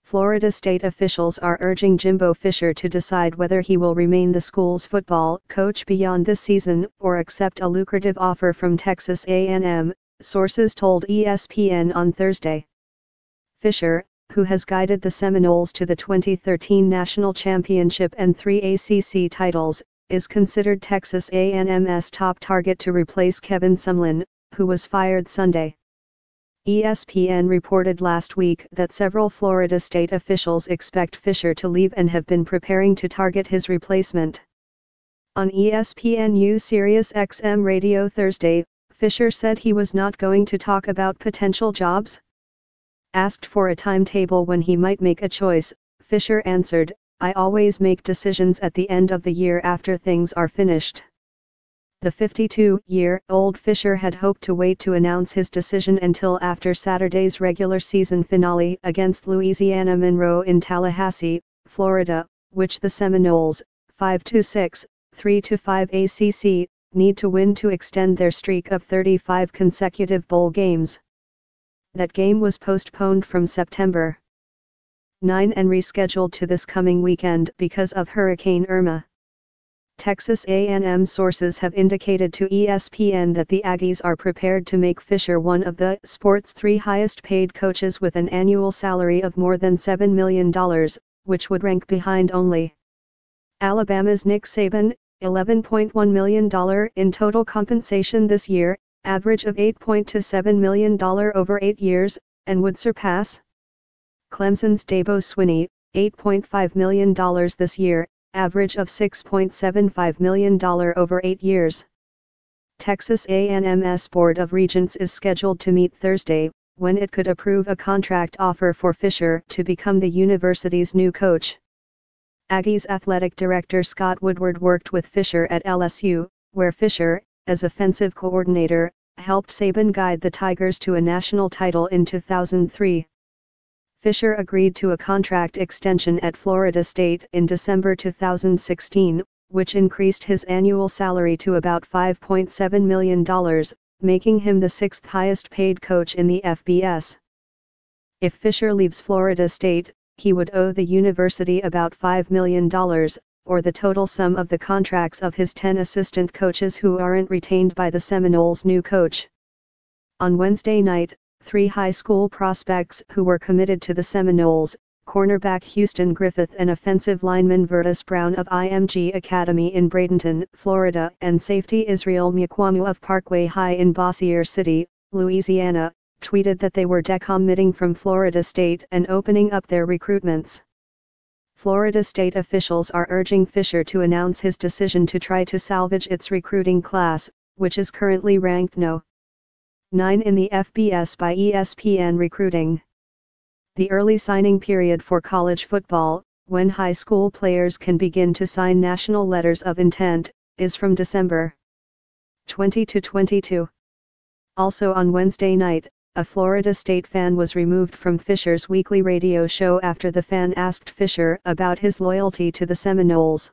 Florida State officials are urging Jimbo Fisher to decide whether he will remain the school's football coach beyond this season or accept a lucrative offer from Texas A&M, sources told ESPN on Thursday. Fisher, who has guided the Seminoles to the 2013 national championship and 3 ACC titles, is considered Texas A&M's top target to replace Kevin Sumlin, who was fired Sunday. ESPN reported last week that several Florida State officials expect Fisher to leave and have been preparing to target his replacement. On ESPNU Sirius XM Radio Thursday, Fisher said he was not going to talk about potential jobs. Asked for a timetable when he might make a choice, Fisher answered, "I always make decisions at the end of the year after things are finished." The 52-year-old Fisher had hoped to wait to announce his decision until after Saturday's regular season finale against Louisiana Monroe in Tallahassee, Florida, which the Seminoles, 5-6, 3-5 ACC, need to win to extend their streak of 35 consecutive bowl games. That game was postponed from September 9 and rescheduled to this coming weekend because of Hurricane Irma. Texas A&M sources have indicated to ESPN that the Aggies are prepared to make Fisher one of the sport's 3 highest-paid coaches with an annual salary of more than $7 million, which would rank behind only Alabama's Nick Saban, $11.1 million in total compensation this year, average of $8.27 million over 8 years, and would surpass Clemson's Dabo Swinney, $8.5 million this year, average of $6.75 million over 8 years. Texas A&M's Board of Regents is scheduled to meet Thursday, when it could approve a contract offer for Fisher to become the university's new coach. Aggies athletic director Scott Woodward worked with Fisher at LSU, where Fisher, as offensive coordinator, helped Saban guide the Tigers to a national title in 2003. Fisher agreed to a contract extension at Florida State in December 2016, which increased his annual salary to about $5.7 million, making him the 6th highest paid coach in the FBS. If Fisher leaves Florida State, he would owe the university about $5 million, or the total sum of the contracts of his 10 assistant coaches who aren't retained by the Seminoles' new coach. On Wednesday night, 3 high school prospects who were committed to the Seminoles, cornerback Houston Griffith and offensive lineman Vertus Brown of IMG Academy in Bradenton, Florida, and safety Israel Mukuamu of Parkway High in Bossier City, Louisiana, tweeted that they were decommitting from Florida State and opening up their recruitments. Florida State officials are urging Fisher to announce his decision to try to salvage its recruiting class, which is currently ranked No. 9 in the FBS by ESPN Recruiting. The early signing period for college football, when high school players can begin to sign national letters of intent, is from December 20 to 22. Also on Wednesday night, a Florida State fan was removed from Fisher's weekly radio show after the fan asked Fisher about his loyalty to the Seminoles.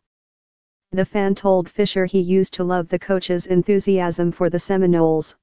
The fan told Fisher he used to love the coach's enthusiasm for the Seminoles.